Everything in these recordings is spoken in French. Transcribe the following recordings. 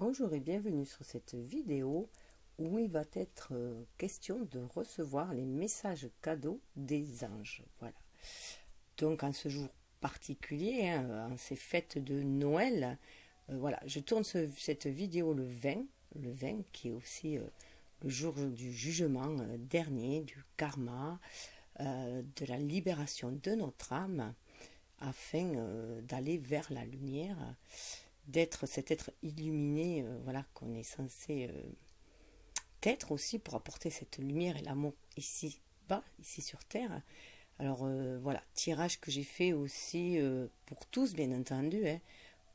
Bonjour et bienvenue sur cette vidéo où il va être question de recevoir les messages cadeaux des anges. Voilà. Donc en ce jour particulier, en ces fêtes de Noël, voilà, je tourne cette vidéo le 20 qui est aussi le jour du jugement dernier, du karma, de la libération de notre âme, afin d'aller vers la lumière, d'être cet être illuminé, voilà, qu'on est censé être aussi pour apporter cette lumière et l'amour ici bas, ici sur terre. Alors voilà, tirage que j'ai fait aussi pour tous, bien entendu,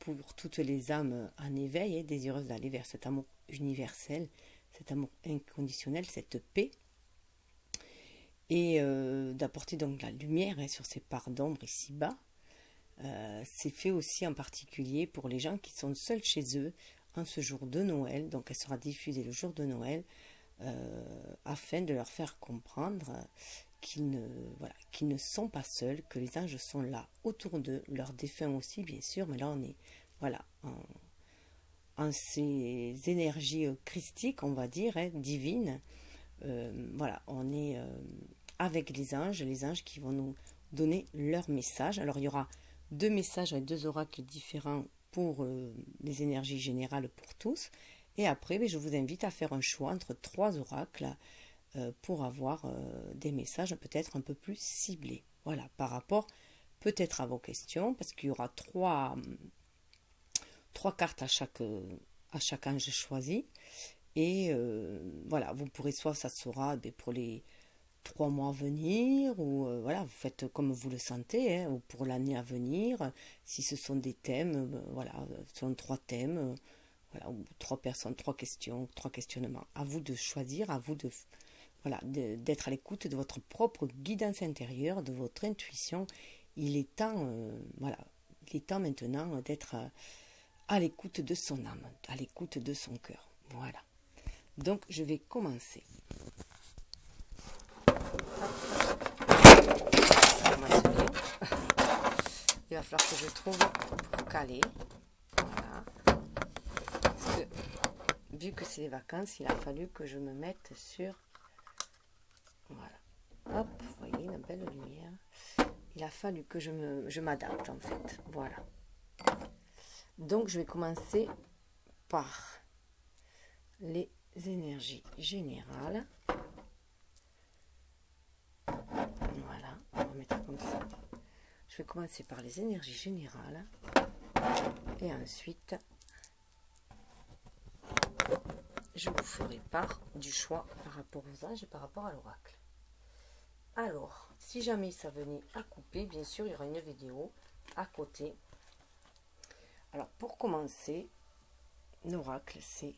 pour toutes les âmes en éveil, désireuses d'aller vers cet amour universel, cet amour inconditionnel, cette paix, et d'apporter donc la lumière sur ces parts d'ombre ici bas. C'est fait aussi en particulier pour les gens qui sont seuls chez eux en ce jour de Noël. Donc elle sera diffusée le jour de Noël afin de leur faire comprendre qu'ils ne sont pas seuls, que les anges sont là autour d'eux, leurs défunts aussi bien sûr, mais là on est voilà en ces énergies christiques, on va dire, divines. Voilà, on est avec les anges qui vont nous donner leur message. Alors il y aura deux messages et deux oracles différents pour les énergies générales pour tous. Et après, je vous invite à faire un choix entre trois oracles pour avoir des messages peut-être un peu plus ciblés. Voilà, par rapport peut-être à vos questions, parce qu'il y aura trois cartes à chaque ange choisi. Et voilà, vous pourrez soit ça sera pour les 3 mois à venir, ou voilà, vous faites comme vous le sentez, ou pour l'année à venir, si ce sont des thèmes, voilà, ce sont 3 thèmes, voilà, ou 3 personnes, 3 questions, 3 questionnements. À vous de choisir, à vous de voilà, d'être à l'écoute de votre propre guidance intérieure, de votre intuition. Il est temps, voilà, il est temps maintenant d'être à l'écoute de son âme, à l'écoute de son cœur. Voilà. Donc je vais commencer. Il va falloir que je trouve pour caler. Voilà. Parce que, vu que c'est les vacances, il a fallu que je me mette sur... Voilà. Hop, vous voyez, une belle lumière. Il a fallu que je m'adapte, en fait. Voilà. Donc, je vais commencer par les énergies générales. Voilà, on va mettre comme ça. Je vais commencer par les énergies générales et ensuite je vous ferai part du choix par rapport aux anges et par rapport à l'oracle. Alors, si jamais ça venait à couper, bien sûr, il y aura une vidéo à côté. Alors, pour commencer, l'oracle, c'est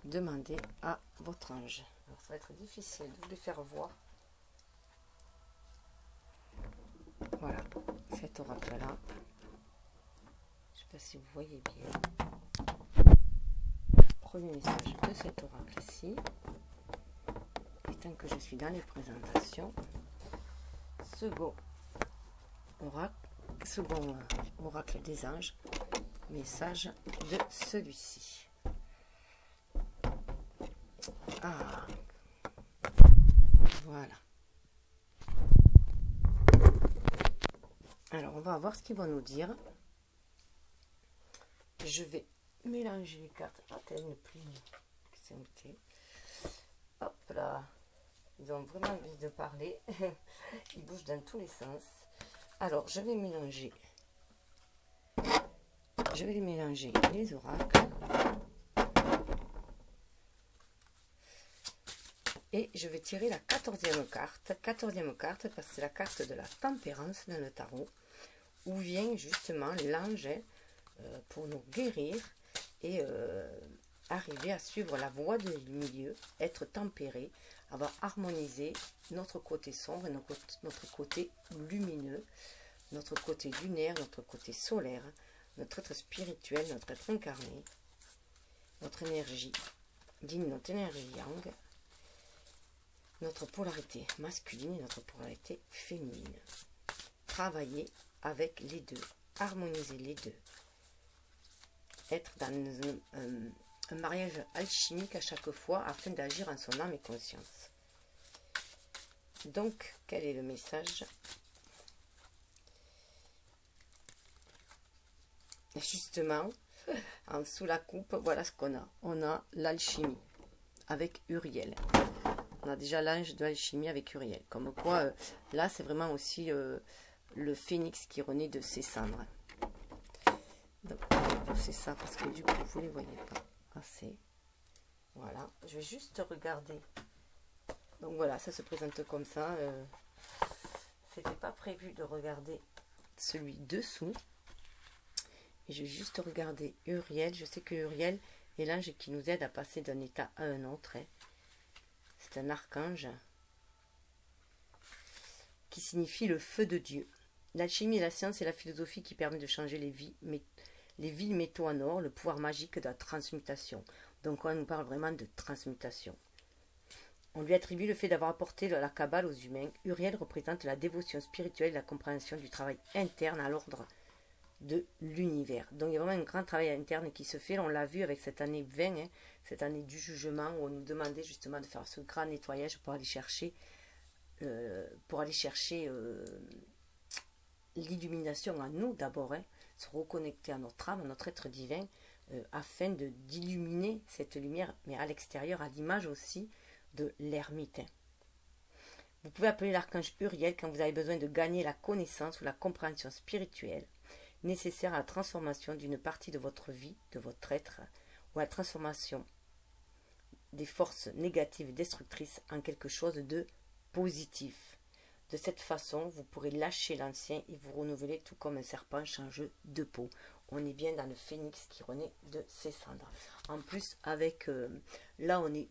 demander à votre ange. Alors, ça va être difficile de vous les faire voir. Voilà, cet oracle-là. Je ne sais pas si vous voyez bien. Premier message de cet oracle-ci. Et tant que je suis dans les présentations, second oracle des anges, message de celui-ci. Ah, voilà. Alors, on va voir ce qu'ils vont nous dire. Je vais mélanger les cartes. Elles ne plus s'émouter. Hop là. Ils ont vraiment envie de parler. Ils bougent dans tous les sens. Alors, je vais mélanger les oracles. Et je vais tirer la 14e carte. 14e carte parce que c'est la carte de la tempérance dans le tarot, où vient justement l'ange pour nous guérir et arriver à suivre la voie du milieu, être tempéré, avoir harmonisé notre côté sombre et notre côté lumineux, notre côté lunaire, notre côté solaire, notre être spirituel, notre être incarné, notre énergie yin, notre énergie yang, notre polarité masculine et notre polarité féminine. Travailler avec les deux, harmoniser les deux. être dans un mariage alchimique à chaque fois afin d'agir en son âme et conscience. Donc, quel est le message? Justement, en dessous la coupe, voilà ce qu'on a. On a l'alchimie avec Uriel. On a déjà l'ange de l'alchimie avec Uriel. Comme quoi, là, c'est vraiment aussi le phénix qui renaît de ses cendres. Donc, c'est ça, parce que du coup, vous ne les voyez pas assez. Voilà, je vais juste regarder. Donc voilà, ça se présente comme ça. C'était pas prévu de regarder celui dessous. Et je vais juste regarder Uriel. Je sais que Uriel est l'ange qui nous aide à passer d'un état à un autre. C'est un archange qui signifie le feu de Dieu. L'alchimie et la science est la philosophie qui permet de changer les villes métaux en or, le pouvoir magique de la transmutation. Donc on nous parle vraiment de transmutation. On lui attribue le fait d'avoir apporté la Kabbale aux humains. Uriel représente la dévotion spirituelle et la compréhension du travail interne à l'ordre de l'univers. Donc il y a vraiment un grand travail interne qui se fait. On l'a vu avec cette année 20, cette année du jugement, où on nous demandait justement de faire ce grand nettoyage pour aller chercher l'illumination en nous d'abord, se reconnecter à notre âme, à notre être divin, afin d'illuminer cette lumière, mais à l'extérieur, à l'image aussi de l'ermite. Vous pouvez appeler l'archange Uriel quand vous avez besoin de gagner la connaissance ou la compréhension spirituelle nécessaire à la transformation d'une partie de votre vie, de votre être, ou à la transformation des forces négatives et destructrices en quelque chose de positif. De cette façon, vous pourrez lâcher l'ancien et vous renouveler tout comme un serpent change de peau. On est bien dans le phénix qui renaît de ses cendres. En plus, avec là, on est...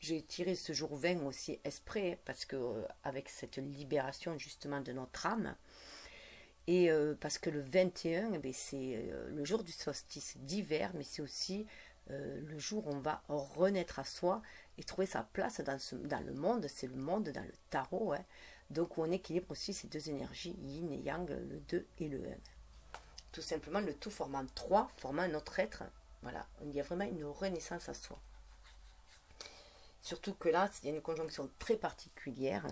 J'ai tiré ce jour 20 aussi exprès, parce que avec cette libération justement de notre âme, et parce que le 21, c'est le jour du solstice d'hiver, mais c'est aussi le jour où on va renaître à soi et trouver sa place dans le monde. C'est le monde dans le tarot. Donc on équilibre aussi ces deux énergies, yin et yang, le 2 et le 1. Tout simplement, le tout formant 3, formant notre être. Voilà, il y a vraiment une renaissance à soi. Surtout que là, il y a une conjonction très particulière,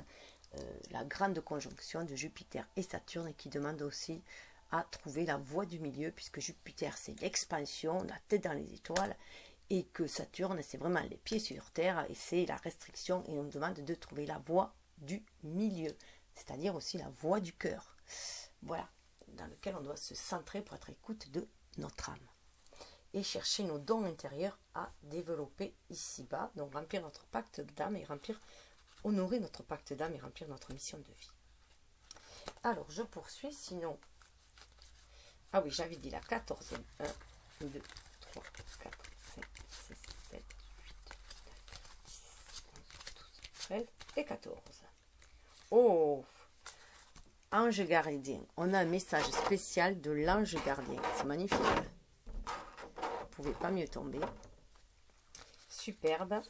la grande conjonction de Jupiter et Saturne, qui demande aussi à trouver la voie du milieu, puisque Jupiter, c'est l'expansion, la tête dans les étoiles, et que Saturne, c'est vraiment les pieds sur terre, et c'est la restriction, et on nous demande de trouver la voie du milieu, c'est-à-dire aussi la voie du cœur. Voilà, dans lequel on doit se centrer pour être à l'écoute de notre âme. Et chercher nos dons intérieurs à développer ici-bas. Donc remplir notre pacte d'âme et honorer notre pacte d'âme et remplir notre mission de vie. Alors je poursuis, sinon... Ah oui, j'avais dit la 14e. 1, 2, 3, 4, 5, 6, 7, 8, 9, 10, 11, 12, 13 et 14. Oh! Ange gardien. On a un message spécial de l'ange gardien. C'est magnifique. Vous ne pouvez pas mieux tomber. Superbe.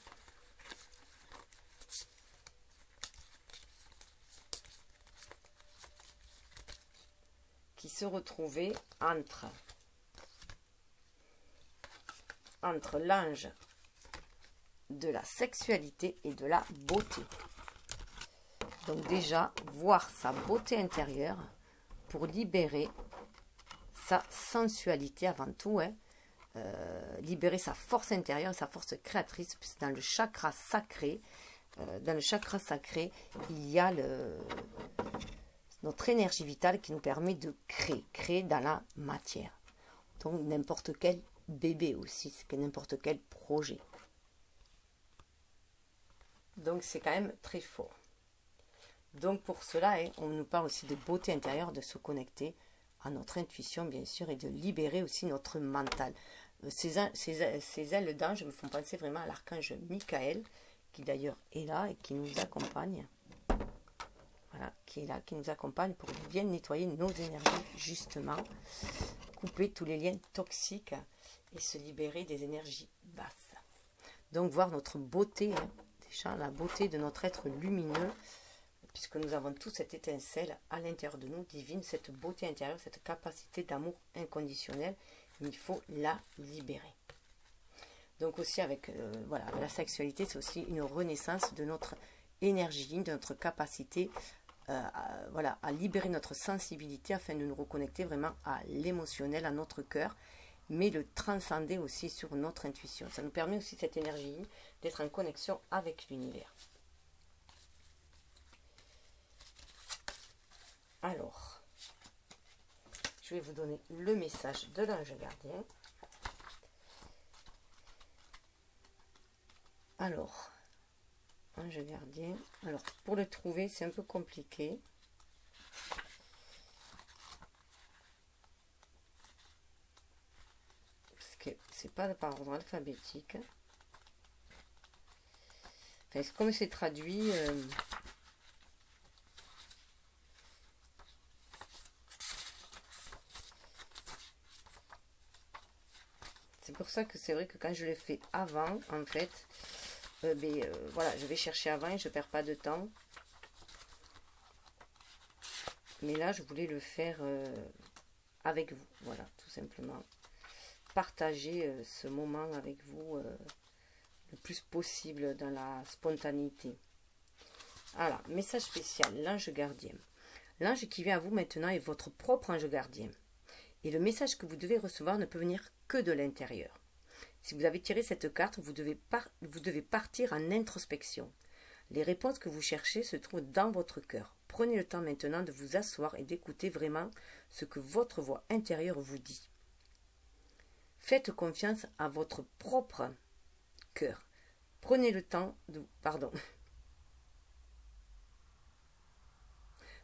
Qui se retrouvait entre l'ange de la sexualité et de la beauté. Donc déjà, voir sa beauté intérieure pour libérer sa sensualité avant tout, libérer sa force intérieure, sa force créatrice, puisque dans le chakra sacré, il y a notre énergie vitale qui nous permet de créer dans la matière. Donc n'importe quel bébé aussi, c'est que n'importe quel projet. Donc c'est quand même très fort. Donc pour cela, on nous parle aussi de beauté intérieure, de se connecter à notre intuition bien sûr, et de libérer aussi notre mental. Ces ailes d'ange me font penser vraiment à l'archange Michael, qui d'ailleurs est là et qui nous accompagne. Voilà, qui est là, qui nous accompagne pour bien nettoyer nos énergies, justement, couper tous les liens toxiques et se libérer des énergies basses. Donc voir notre beauté, déjà la beauté de notre être lumineux, puisque nous avons tous cette étincelle à l'intérieur de nous, divine, cette beauté intérieure, cette capacité d'amour inconditionnel il faut la libérer. Donc aussi avec voilà, la sexualité, c'est aussi une renaissance de notre énergie, de notre capacité voilà, à libérer notre sensibilité afin de nous reconnecter vraiment à l'émotionnel, à notre cœur, mais le transcender aussi sur notre intuition. Ça nous permet aussi, cette énergie, d'être en connexion avec l'univers. Alors, je vais vous donner le message de l'ange gardien. Alors, ange gardien. Alors, pour le trouver, c'est un peu compliqué. Parce que c'est pas par ordre alphabétique. Enfin, comme c'est traduit... c'est pour ça que c'est vrai que quand je l'ai fait avant, en fait, voilà, je vais chercher avant et je ne perds pas de temps. Mais là, je voulais le faire avec vous, voilà, tout simplement. Partager ce moment avec vous le plus possible dans la spontanéité. Voilà, message spécial, l'ange gardien. L'ange qui vient à vous maintenant est votre propre ange gardien. Et le message que vous devez recevoir ne peut venir que de l'intérieur. Si vous avez tiré cette carte, vous devez partir en introspection. Les réponses que vous cherchez se trouvent dans votre cœur. Prenez le temps maintenant de vous asseoir et d'écouter vraiment ce que votre voix intérieure vous dit. Faites confiance à votre propre cœur. Prenez le temps de...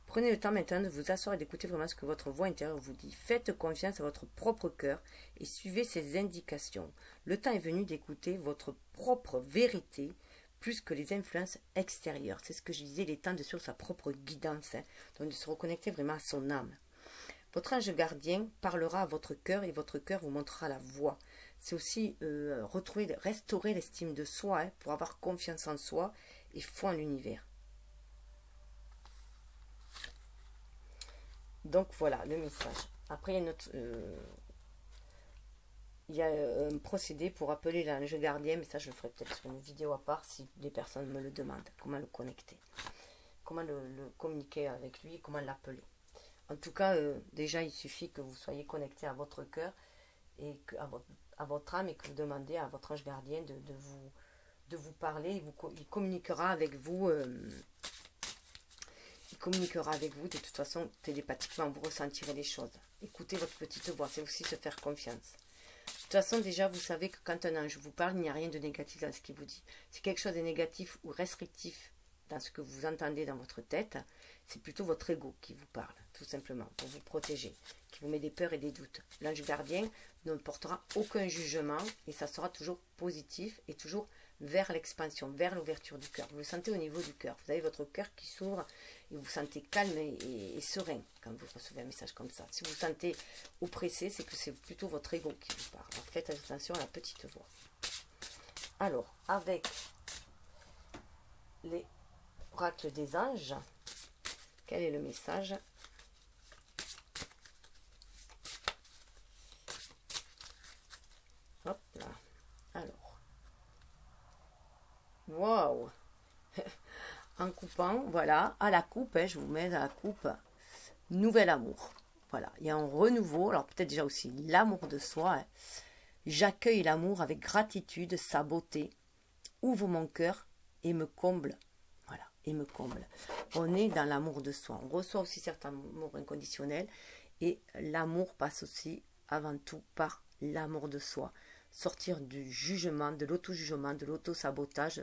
Prenez le temps maintenant de vous asseoir et d'écouter vraiment ce que votre voix intérieure vous dit. Faites confiance à votre propre cœur et suivez ses indications. Le temps est venu d'écouter votre propre vérité plus que les influences extérieures. C'est ce que je disais, il est temps de suivre sa propre guidance, donc de se reconnecter vraiment à son âme. Votre ange gardien parlera à votre cœur et votre cœur vous montrera la voie. C'est aussi restaurer l'estime de soi pour avoir confiance en soi et foi en l'univers. Donc voilà le message. Après, il y a un procédé pour appeler l'ange gardien, mais ça je le ferai peut-être sur une vidéo à part si les personnes me le demandent. Comment le connecter, comment le communiquer avec lui, comment l'appeler. En tout cas, déjà il suffit que vous soyez connecté à votre cœur et à votre âme et que vous demandez à votre ange gardien de vous parler. Il communiquera avec vous. Il communiquera avec vous, de toute façon, télépathiquement, vous ressentirez les choses. Écoutez votre petite voix, c'est aussi se faire confiance. De toute façon, déjà, vous savez que quand un ange vous parle, il n'y a rien de négatif dans ce qu'il vous dit. Si quelque chose est négatif ou restrictif dans ce que vous entendez dans votre tête, c'est plutôt votre ego qui vous parle, tout simplement, pour vous protéger, qui vous met des peurs et des doutes. L'ange gardien ne portera aucun jugement et ça sera toujours positif et toujours vers l'expansion, vers l'ouverture du cœur. Vous le sentez au niveau du cœur. Vous avez votre cœur qui s'ouvre et vous vous sentez calme et serein quand vous recevez un message comme ça. Si vous vous sentez oppressé, c'est que c'est plutôt votre ego qui vous parle. Alors faites attention à la petite voix. Alors, avec les oracles des anges, quel est le message ? Hop là. Alors. Waouh. En coupant, voilà, à la coupe, je vous mets à la coupe, nouvel amour. Voilà, il y a un renouveau, alors peut-être déjà aussi l'amour de soi. J'accueille l'amour avec gratitude, sa beauté, ouvre mon cœur et me comble. Voilà, et me comble. On est dans l'amour de soi. On reçoit aussi certains amours inconditionnels et l'amour passe aussi avant tout par l'amour de soi. Sortir du jugement, de l'auto-jugement, de l'auto-sabotage,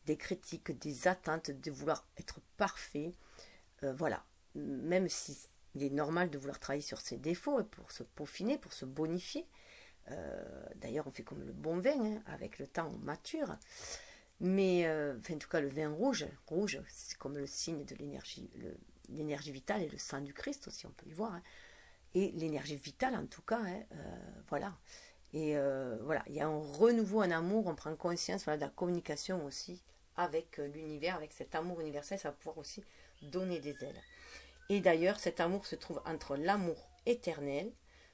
des critiques, des attentes, de vouloir être parfait. Voilà, même si il est normal de vouloir travailler sur ses défauts et pour se peaufiner, pour se bonifier. D'ailleurs, on fait comme le bon vin, hein, avec le temps on mature. Mais en tout cas, le vin rouge, c'est comme le signe de l'énergie vitale et le sang du Christ aussi, on peut y voir. Hein. Et l'énergie vitale, en tout cas, hein, voilà. Et voilà, il y a un renouveau, un amour, on prend conscience voilà, de la communication aussi avec l'univers, avec cet amour universel, ça va pouvoir aussi donner des ailes. Et d'ailleurs, cet amour se trouve entre l'amour éternel,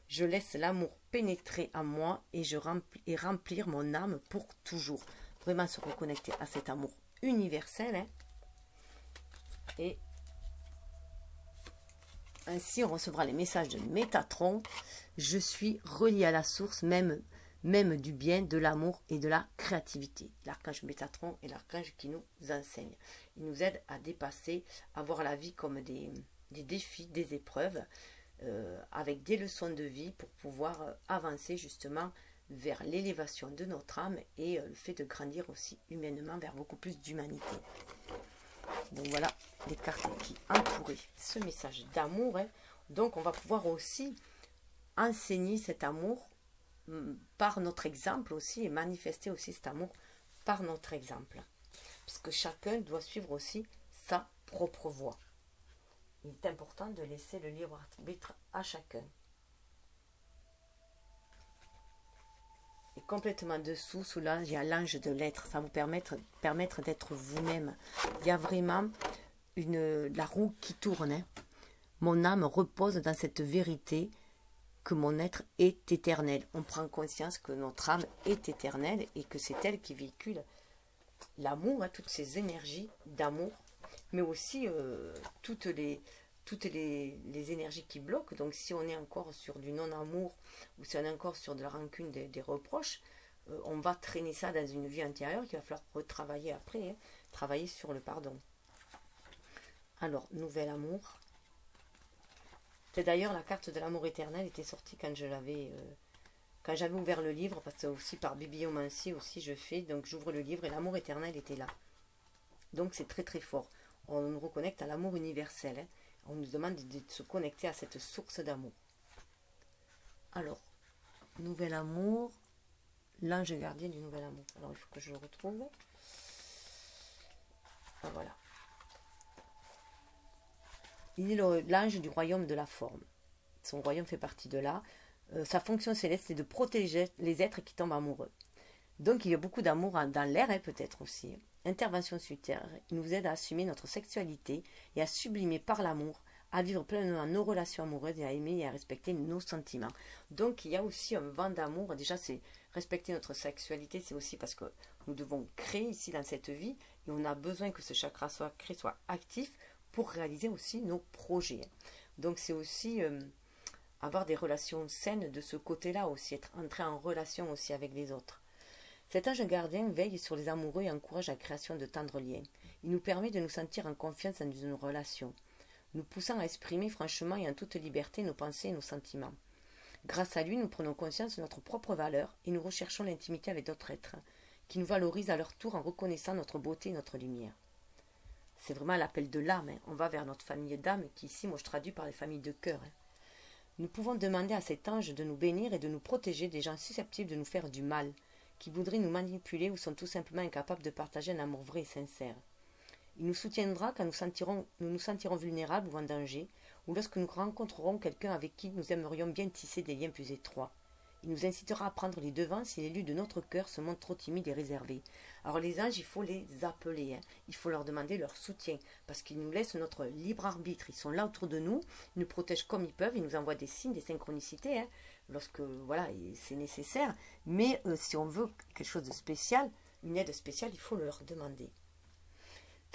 Je laisse l'amour pénétrer en moi et remplir mon âme pour toujours. Vraiment se reconnecter à cet amour universel. Hein. Et ainsi, on recevra les messages de Métatron. Je suis relié à la source même du bien, de l'amour et de la créativité. L'archange Métatron est l'archange qui nous enseigne. Il nous aide à dépasser, à voir la vie comme des défis, des épreuves, avec des leçons de vie pour pouvoir avancer justement vers l'élévation de notre âme et le fait de grandir aussi humainement vers beaucoup plus d'humanité. Donc voilà les cartes qui entouraient ce message d'amour. Hein. Donc on va pouvoir aussi enseigner cet amour par notre exemple aussi et manifester aussi cet amour par notre exemple. Puisque chacun doit suivre aussi sa propre voie. Il est important de laisser le libre arbitre à chacun. Et complètement dessous, sous l'ange, il y a l'ange de l'être. Ça vous permettre d'être vous-même. Il y a vraiment la roue qui tourne. Hein. Mon âme repose dans cette vérité que mon être est éternel. On prend conscience que notre âme est éternelle et que c'est elle qui véhicule l'amour, hein, toutes ces énergies d'amour, mais aussi toutes les énergies qui bloquent. Donc si on est encore sur du non-amour ou si on est encore sur de la rancune, des reproches, on va traîner ça dans une vie antérieure qu'il va falloir retravailler après, hein, travailler sur le pardon. Alors, nouvel amour. C'est d'ailleurs la carte de l'amour éternel était sortie quand j'avais ouvert le livre, parce que aussi par bibliomancie aussi je fais, donc j'ouvre le livre et l'amour éternel était là. Donc c'est très très fort. On nous reconnecte à l'amour universel. Hein. On nous demande de se connecter à cette source d'amour. Alors, nouvel amour, l'ange gardien du nouvel amour. Alors il faut que je le retrouve. Ah, voilà. Il est l'ange du royaume de la forme. Son royaume fait partie de là. Sa fonction céleste, c'est de protéger les êtres qui tombent amoureux. Donc il y a beaucoup d'amour dans l'air, hein, peut-être aussi. Intervention sur terre, il nous aide à assumer notre sexualité et à sublimer par l'amour, à vivre pleinement nos relations amoureuses et à aimer et à respecter nos sentiments. Donc il y a aussi un vent d'amour. Déjà, c'est respecter notre sexualité, c'est aussi parce que nous devons créer ici dans cette vie et on a besoin que ce chakra soit créé, soit actif pour réaliser aussi nos projets. Donc c'est aussi avoir des relations saines de ce côté-là aussi, être entré en relation aussi avec les autres. Cet ange gardien veille sur les amoureux et encourage la création de tendres liens. Il nous permet de nous sentir en confiance dans une relation, nous poussant à exprimer franchement et en toute liberté nos pensées et nos sentiments. Grâce à lui, nous prenons conscience de notre propre valeur et nous recherchons l'intimité avec d'autres êtres, qui nous valorisent à leur tour en reconnaissant notre beauté et notre lumière. C'est vraiment l'appel de l'âme. Hein. On va vers notre famille d'âme, qui ici, moi je traduis par les familles de cœur. Hein. Nous pouvons demander à cet ange de nous bénir et de nous protéger des gens susceptibles de nous faire du mal, qui voudraient nous manipuler ou sont tout simplement incapables de partager un amour vrai et sincère. Il nous soutiendra quand nous nous sentirons vulnérables ou en danger, ou lorsque nous rencontrerons quelqu'un avec qui nous aimerions bien tisser des liens plus étroits. Il nous incitera à prendre les devants si l'élu de notre cœur se montre trop timide et réservé. Alors les anges, il faut les appeler, hein. Il faut leur demander leur soutien, parce qu'ils nous laissent notre libre arbitre. Ils sont là autour de nous, ils nous protègent comme ils peuvent, ils nous envoient des signes, des synchronicités, hein, lorsque voilà, c'est nécessaire. Mais si on veut quelque chose de spécial, une aide spéciale, il faut leur demander.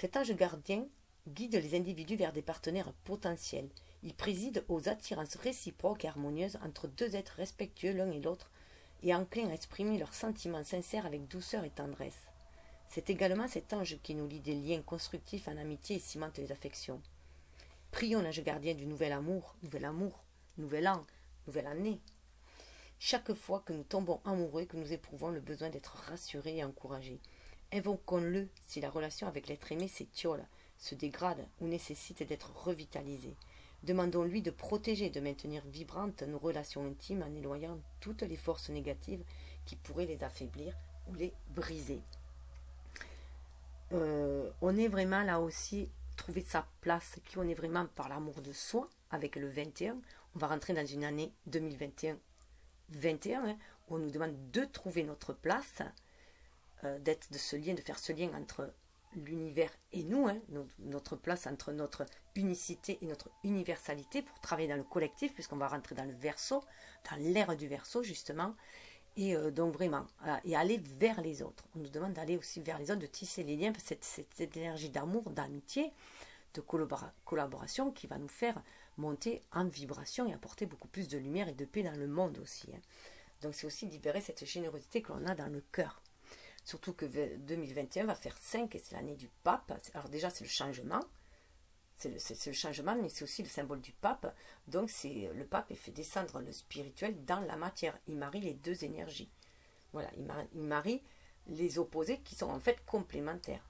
Cet ange gardien guide les individus vers des partenaires potentiels. Il préside aux attirances réciproques et harmonieuses entre deux êtres respectueux l'un et l'autre et enclins à exprimer leurs sentiments sincères avec douceur et tendresse. C'est également cet ange qui nous lie des liens constructifs en amitié et cimente les affections. Prions l'ange gardien du nouvel amour, nouvel an, nouvelle année. Chaque fois que nous tombons amoureux et que nous éprouvons le besoin d'être rassurés et encouragés, invoquons-le si la relation avec l'être aimé s'étiole, se dégrade ou nécessite d'être revitalisée. Demandons-lui de protéger, de maintenir vibrantes nos relations intimes en éloignant toutes les forces négatives qui pourraient les affaiblir ou les briser. On est vraiment là aussi, trouver sa place, qui on est vraiment par l'amour de soi, avec le 21. On va rentrer dans une année 2021 hein, où on nous demande de trouver notre place, de faire ce lien entre l'univers et nous, hein, notre place entre notre unicité et notre universalité pour travailler dans le collectif, puisqu'on va rentrer dans le Verseau, dans l'ère du Verseau justement, et donc vraiment, et aller vers les autres. On nous demande d'aller aussi vers les autres, de tisser les liens, cette énergie d'amour, d'amitié, de collaboration qui va nous faire monter en vibration et apporter beaucoup plus de lumière et de paix dans le monde aussi. Hein. Donc c'est aussi libérer cette générosité que l'on a dans le cœur. Surtout que 2021 va faire 5 et c'est l'année du pape. Alors déjà c'est le changement, c'est le changement, mais c'est aussi le symbole du pape. Donc le pape fait descendre le spirituel dans la matière. Il marie les deux énergies. Voilà, il marie les opposés qui sont en fait complémentaires.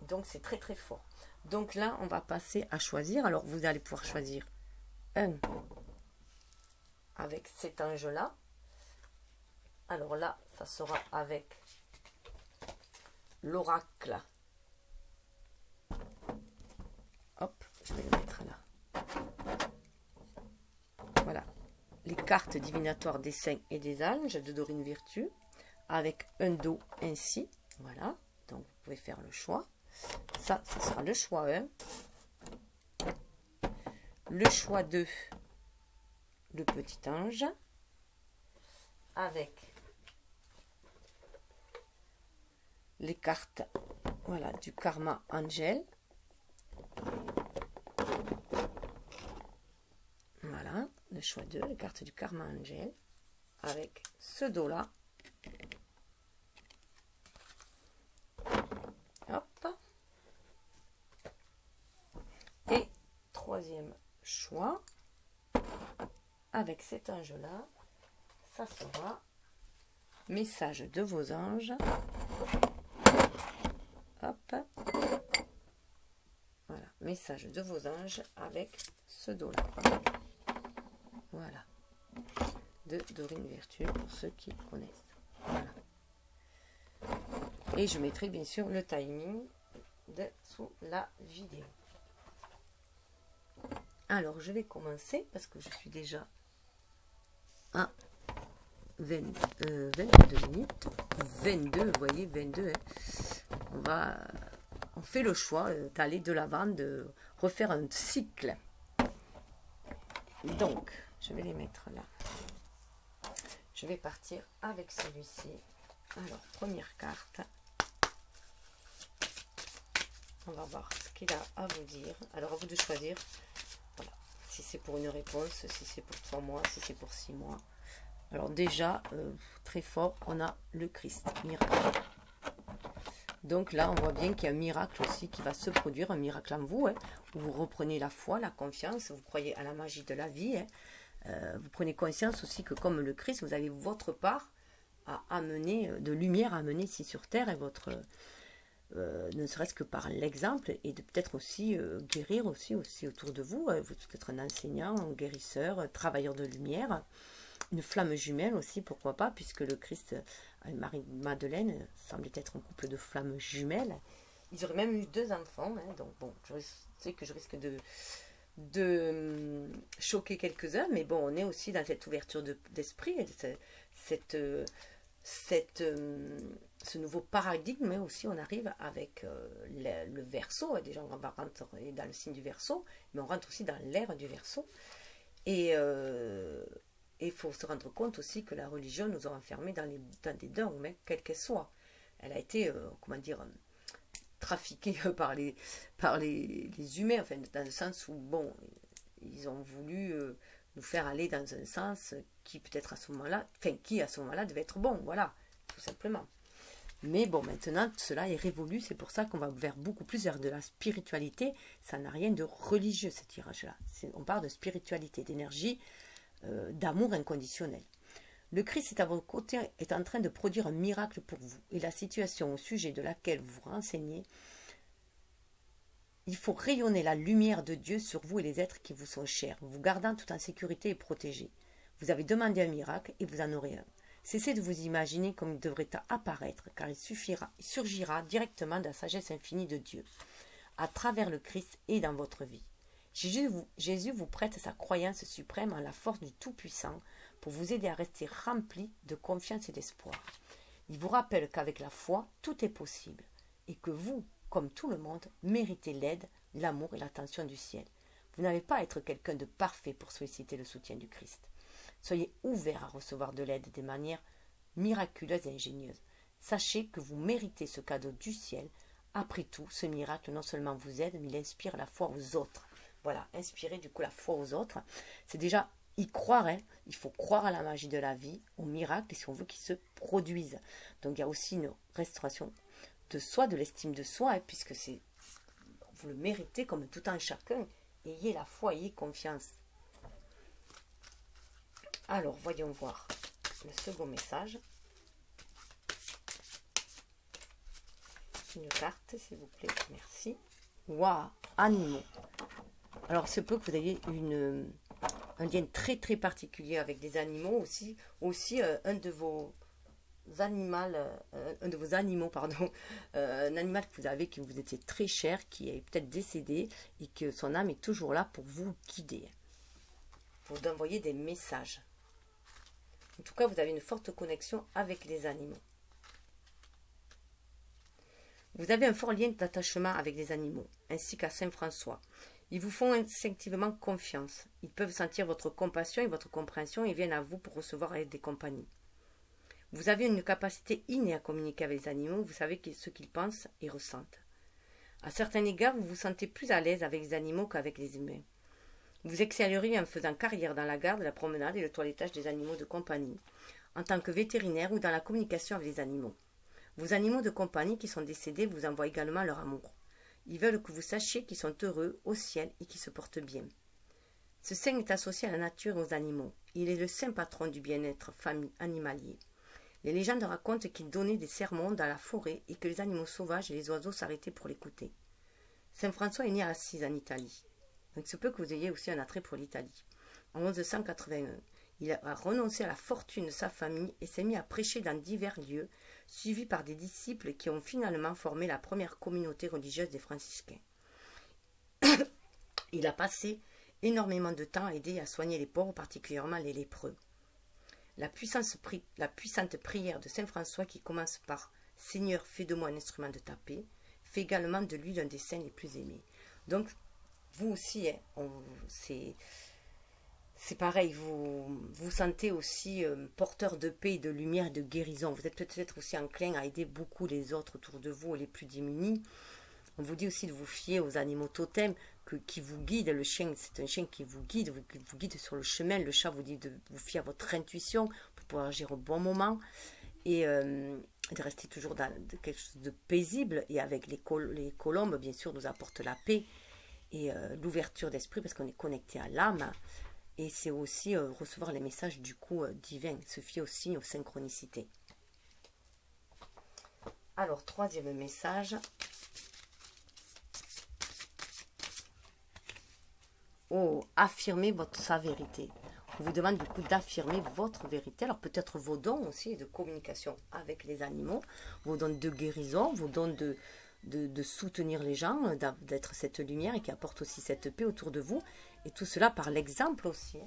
Donc c'est très très fort. Donc là on va passer à choisir. Alors vous allez pouvoir choisir un avec cet ange-là. Alors là, ça sera avec l'oracle. Hop, je vais le mettre là. Voilà. Les cartes divinatoires des saints et des anges de Dorine Virtue. Avec un dos ainsi. Voilà. Donc vous pouvez faire le choix. Ça sera le choix 1. Le choix 2. Le petit ange. Avec les cartes, voilà, du Karma Angel. Voilà, le choix 2, les cartes du Karma Angel. Avec ce dos-là. Hop. Et troisième choix, avec cet ange-là, ça sera message de vos anges. Hop. Voilà, message de vos anges avec ce dos-là. Voilà. De Dorine Virtue pour ceux qui connaissent. Voilà. Et je mettrai bien sûr le timing sous la vidéo. Alors, je vais commencer parce que je suis déjà à 22 minutes. 22, vous voyez, 22. Hein. On fait le choix d'aller de l'avant, de refaire un cycle. Donc, je vais les mettre là. Je vais partir avec celui-ci. Alors, première carte. On va voir ce qu'il a à vous dire. Alors, à vous de choisir. Voilà. Si c'est pour une réponse, si c'est pour 3 mois, si c'est pour 6 mois. Alors déjà, très fort, on a le Christ, miracle. Donc là, on voit bien qu'il y a un miracle aussi qui va se produire, un miracle en vous, hein, où vous reprenez la foi, la confiance, vous croyez à la magie de la vie. Hein. Vous prenez conscience aussi que comme le Christ, vous avez votre part à amener, de lumière à amener ici sur Terre, et votre, ne serait-ce que par l'exemple, et de peut-être aussi guérir aussi autour de vous. Vous êtes peut-être un enseignant, un guérisseur, travailleur de lumière. Une flamme jumelle aussi, pourquoi pas, puisque le Christ et Marie-Madeleine semblait être un couple de flammes jumelles. Ils auraient même eu 2 enfants, hein, donc bon, je sais que je risque de choquer quelques-uns, mais bon, on est aussi dans cette ouverture d'esprit, ce nouveau paradigme, mais aussi on arrive avec le Verseau. Déjà on va rentrer dans le signe du Verseau, mais on rentre aussi dans l'ère du Verseau. Et il faut se rendre compte aussi que la religion nous a enfermés dans des dogmes, hein, quelle qu'elle soit. Elle a été, comment dire, trafiquée par les humains, enfin, dans le sens où, bon, ils ont voulu nous faire aller dans un sens qui peut-être à ce moment-là, devait être bon, voilà, tout simplement. Mais bon, maintenant, cela est révolu, c'est pour ça qu'on va vers beaucoup plus vers de la spiritualité. Ça n'a rien de religieux, ce tirage-là. On parle de spiritualité, d'énergie, d'amour inconditionnel. Le Christ est à votre côté, est en train de produire un miracle pour vous. Et la situation au sujet de laquelle vous vous renseignez, il faut rayonner la lumière de Dieu sur vous et les êtres qui vous sont chers, vous gardant tout en sécurité et protégés. Vous avez demandé un miracle et vous en aurez un. Cessez de vous imaginer comme il devrait apparaître, car il surgira directement de la sagesse infinie de Dieu, à travers le Christ et dans votre vie. Jésus vous prête sa croyance suprême en la force du Tout-Puissant pour vous aider à rester rempli de confiance et d'espoir. Il vous rappelle qu'avec la foi, tout est possible et que vous, comme tout le monde, méritez l'aide, l'amour et l'attention du ciel. Vous n'avez pas à être quelqu'un de parfait pour solliciter le soutien du Christ. Soyez ouvert à recevoir de l'aide de manière miraculeuse et ingénieuse. Sachez que vous méritez ce cadeau du ciel. Après tout, ce miracle non seulement vous aide, mais il inspire la foi aux autres. Voilà, inspirer du coup la foi aux autres. C'est déjà y croire, hein. Il faut croire à la magie de la vie, au miracle, et si on veut qu'il se produise. Donc il y a aussi une restauration de soi, de l'estime de soi, hein, puisque c'est vous le méritez comme tout un chacun. Ayez la foi, ayez confiance. Alors, voyons voir le second message. Une carte, s'il vous plaît. Merci. Waouh, animaux. Alors, c'est peu que vous ayez un lien très très particulier avec des animaux aussi un de vos animaux, pardon, un animal que vous avez qui vous était très cher, qui est peut-être décédé et que son âme est toujours là pour vous guider, pour vous envoyer des messages. En tout cas, vous avez une forte connexion avec les animaux. Vous avez un fort lien d'attachement avec les animaux, ainsi qu'à Saint François. Ils vous font instinctivement confiance. Ils peuvent sentir votre compassion et votre compréhension et viennent à vous pour recevoir des compagnies. Vous avez une capacité innée à communiquer avec les animaux, vous savez ce qu'ils pensent et ressentent. À certains égards, vous vous sentez plus à l'aise avec les animaux qu'avec les humains. Vous excelleriez en faisant carrière dans la garde, la promenade et le toilettage des animaux de compagnie, en tant que vétérinaire ou dans la communication avec les animaux. Vos animaux de compagnie qui sont décédés vous envoient également leur amour. Ils veulent que vous sachiez qu'ils sont heureux au ciel et qu'ils se portent bien. Ce saint est associé à la nature et aux animaux. Il est le saint patron du bien-être animalier. Les légendes racontent qu'il donnait des sermons dans la forêt et que les animaux sauvages et les oiseaux s'arrêtaient pour l'écouter. Saint François est né à Assise en Italie. Donc il se peut que vous ayez aussi un attrait pour l'Italie. En 1181, il a renoncé à la fortune de sa famille et s'est mis à prêcher dans divers lieux, suivi par des disciples qui ont finalement formé la première communauté religieuse des franciscains. Il a passé énormément de temps à aider et à soigner les pauvres, particulièrement les lépreux. La puissante prière de Saint François qui commence par « Seigneur, fais de moi un instrument de ta paix » fait également de lui l'un des saints les plus aimés. Donc, vous aussi, hein, c'est pareil, vous vous sentez aussi porteur de paix, de lumière et de guérison. Vous êtes peut-être aussi enclin à aider beaucoup les autres autour de vous et les plus démunis. On vous dit aussi de vous fier aux animaux totems qui vous guident. Le chien, c'est un chien qui vous guide sur le chemin. Le chat vous dit de vous fier à votre intuition pour pouvoir agir au bon moment et de rester toujours dans quelque chose de paisible. Et avec les colombes, bien sûr, nous apportent la paix et l'ouverture d'esprit parce qu'on est connecté à l'âme. Et c'est aussi recevoir les messages du coup divins, se fier aussi aux synchronicités. Alors, troisième message. Oh, affirmez sa vérité. On vous demande du coup d'affirmer votre vérité. Alors peut-être vos dons aussi de communication avec les animaux, vos dons de guérison, vos dons de soutenir les gens, d'être cette lumière et qui apporte aussi cette paix autour de vous. Et tout cela par l'exemple aussi.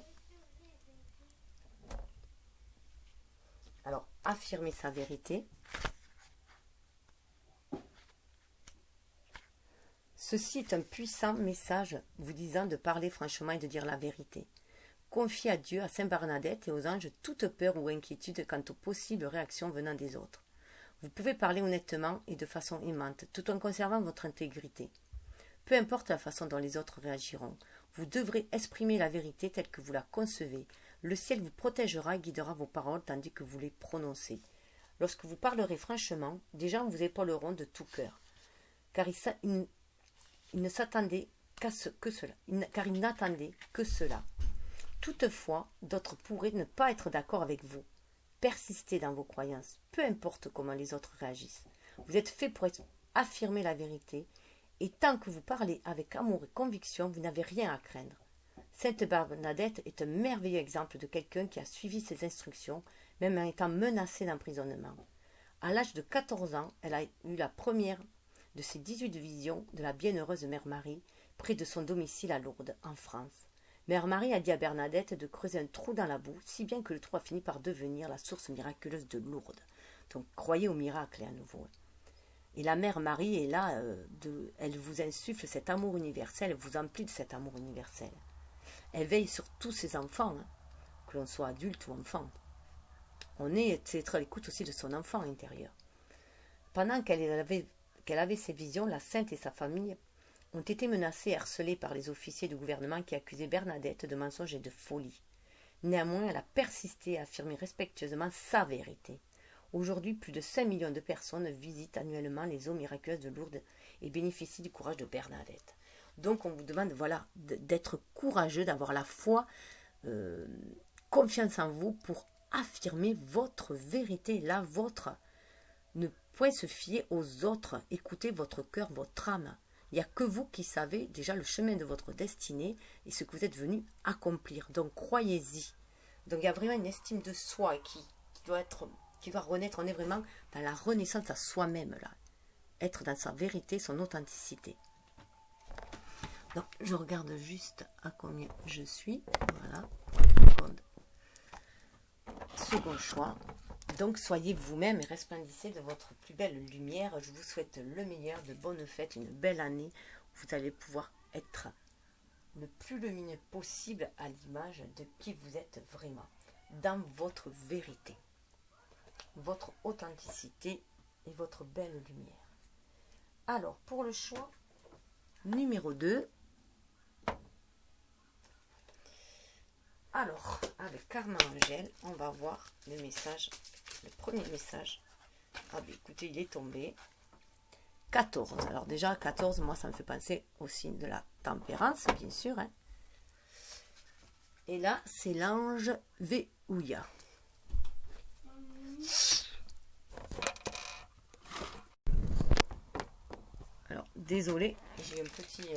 Alors, affirmer sa vérité. Ceci est un puissant message vous disant de parler franchement et de dire la vérité. Confiez à Dieu, à Saint Bernadette et aux anges toute peur ou inquiétude quant aux possibles réactions venant des autres. Vous pouvez parler honnêtement et de façon aimante, tout en conservant votre intégrité. Peu importe la façon dont les autres réagiront, vous devrez exprimer la vérité telle que vous la concevez. Le ciel vous protégera et guidera vos paroles tandis que vous les prononcez. Lorsque vous parlerez franchement, des gens vous épauleront de tout cœur, car ils ne s'attendaient car ils n'attendaient que cela. Toutefois, d'autres pourraient ne pas être d'accord avec vous. Persistez dans vos croyances, peu importe comment les autres réagissent. Vous êtes fait pour affirmer la vérité, et tant que vous parlez avec amour et conviction, vous n'avez rien à craindre. Sainte Bernadette est un merveilleux exemple de quelqu'un qui a suivi ses instructions, même en étant menacée d'emprisonnement. À l'âge de 14 ans, elle a eu la première de ses 18 visions de la bienheureuse Mère Marie, près de son domicile à Lourdes, en France. Mère Marie a dit à Bernadette de creuser un trou dans la boue, si bien que le trou a fini par devenir la source miraculeuse de Lourdes. Donc croyez au miracle à nouveau. Et la Mère Marie est là, elle vous insuffle cet amour universel, elle vous emplit de cet amour universel. Elle veille sur tous ses enfants, hein, que l'on soit adulte ou enfant. On est être à l'écoute aussi de son enfant intérieur. Pendant qu'elle avait ces visions, la Sainte et sa famille ont été menacées et harcelées par les officiers du gouvernement qui accusaient Bernadette de mensonges et de folie. Néanmoins, elle a persisté à affirmer respectueusement sa vérité. Aujourd'hui, plus de 5 millions de personnes visitent annuellement les eaux miraculeuses de Lourdes et bénéficient du courage de Bernadette. Donc, on vous demande voilà, d'être courageux, d'avoir la foi, confiance en vous pour affirmer votre vérité, la vôtre. Ne point se fier aux autres, écoutez votre cœur, votre âme. Il n'y a que vous qui savez déjà le chemin de votre destinée et ce que vous êtes venu accomplir. Donc, croyez-y. Donc, il y a vraiment une estime de soi qui doit renaître. On est vraiment dans la renaissance à soi-même, là. Être dans sa vérité, son authenticité. Donc, je regarde juste à combien je suis. Voilà. Second choix. Donc, soyez vous-même et resplendissez de votre plus belle lumière. Je vous souhaite le meilleur, de bonnes fêtes, une belle année. Vous allez pouvoir être le plus lumineux possible à l'image de qui vous êtes vraiment, dans votre vérité, votre authenticité et votre belle lumière. Alors, pour le choix numéro 2, alors, avec Karma Angel, on va voir le message, le premier message. Ah ben écoutez, il est tombé. 14. Alors déjà, 14, moi, ça me fait penser au signe de la tempérance, bien sûr. Hein. Et là, c'est l'ange Veouya. Alors, désolé, j'ai un petit...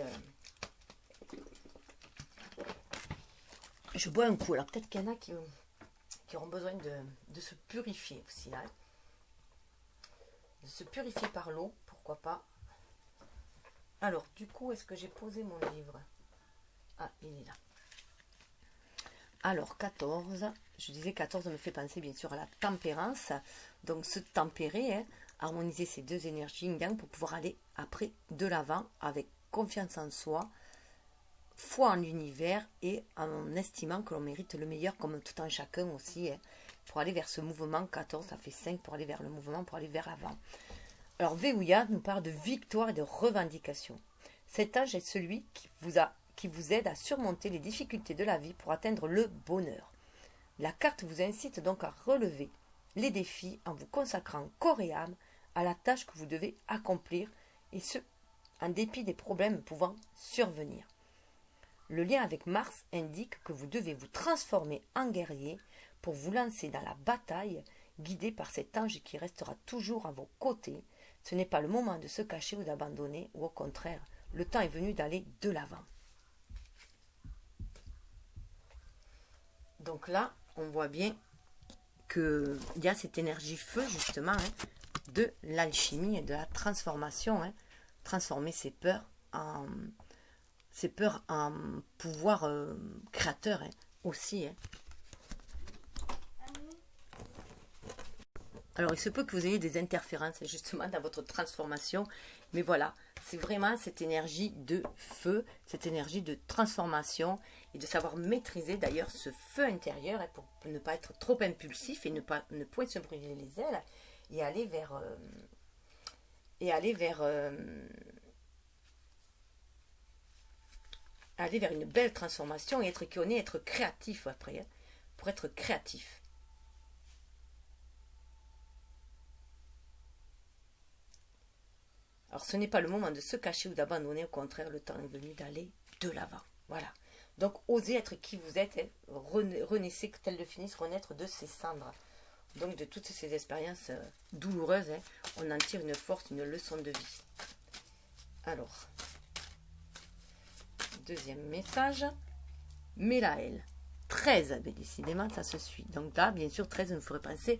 Je bois un coup. Alors, peut-être qu'il y en a qui auront besoin de se purifier aussi. Là. De se purifier par l'eau, pourquoi pas. Alors, du coup, est-ce que j'ai posé mon livre? Ah, il est là. Alors, 14. Je disais 14 me fait penser, bien sûr, à la tempérance. Donc, se tempérer, hein, harmoniser ces deux énergies yin-yang pour pouvoir aller après de l'avant avec confiance en soi, foi en l'univers et en estimant que l'on mérite le meilleur comme tout en chacun aussi, hein, pour aller vers ce mouvement. 14, ça fait 5 pour aller vers le mouvement, pour aller vers l'avant. Alors, Veouya nous parle de victoire et de revendication. Cet ange est celui qui vous aide à surmonter les difficultés de la vie pour atteindre le bonheur. La carte vous incite donc à relever les défis en vous consacrant corps et âme à la tâche que vous devez accomplir, et ce, en dépit des problèmes pouvant survenir. Le lien avec Mars indique que vous devez vous transformer en guerrier pour vous lancer dans la bataille, guidé par cet ange qui restera toujours à vos côtés. Ce n'est pas le moment de se cacher ou d'abandonner, ou au contraire, le temps est venu d'aller de l'avant. Donc là, on voit bien qu'il y a cette énergie feu, justement, hein, de l'alchimie et de la transformation. Hein, transformer ses peurs en pouvoir créateur, hein, aussi. Hein. Alors, il se peut que vous ayez des interférences, justement, dans votre transformation. Mais voilà, c'est vraiment cette énergie de feu, cette énergie de transformation et de savoir maîtriser, d'ailleurs, ce feu intérieur, hein, pour ne pas être trop impulsif et ne point se brûler les ailes et aller vers une belle transformation et être qui on est, être créatif après, hein, pour être créatif. Alors, ce n'est pas le moment de se cacher ou d'abandonner, au contraire, le temps est venu d'aller de l'avant. Voilà. Donc, osez être qui vous êtes, hein, renaissez, tel le phénix, renaître de ses cendres. Donc, de toutes ces expériences douloureuses, hein, on en tire une force, une leçon de vie. Alors, deuxième message, Mélaël. 13, mais décidément, ça se suit. Donc là, bien sûr, 13 nous ferait penser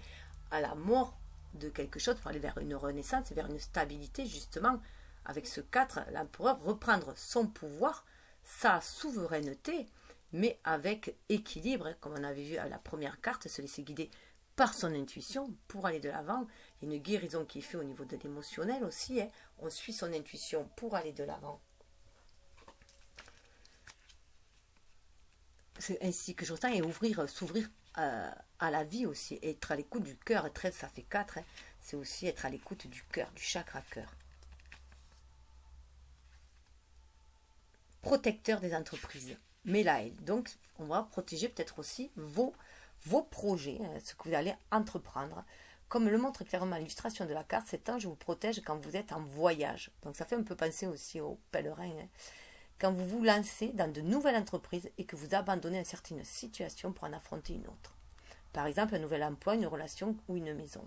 à la mort de quelque chose pour aller vers une renaissance, vers une stabilité, justement. Avec ce 4, l'empereur reprendre son pouvoir, sa souveraineté, mais avec équilibre, comme on avait vu à la première carte, se laisser guider par son intuition pour aller de l'avant. Il y a une guérison qui est faite au niveau de l'émotionnel aussi. Hein. On suit son intuition pour aller de l'avant. C'est ainsi que je ressens, et s'ouvrir à la vie aussi, être à l'écoute du cœur. 13, ça fait 4, hein. C'est aussi être à l'écoute du cœur, du chakra cœur. Protecteur des entreprises, Mélaël. Donc, on va protéger peut-être aussi vos projets, hein, ce que vous allez entreprendre. Comme le montre clairement l'illustration de la carte, cet ange vous protège quand vous êtes en voyage. Donc, ça fait un peu penser aussi aux pèlerins. Hein. Quand vous vous lancez dans de nouvelles entreprises et que vous abandonnez une certaine situation pour en affronter une autre. Par exemple, un nouvel emploi, une relation ou une maison.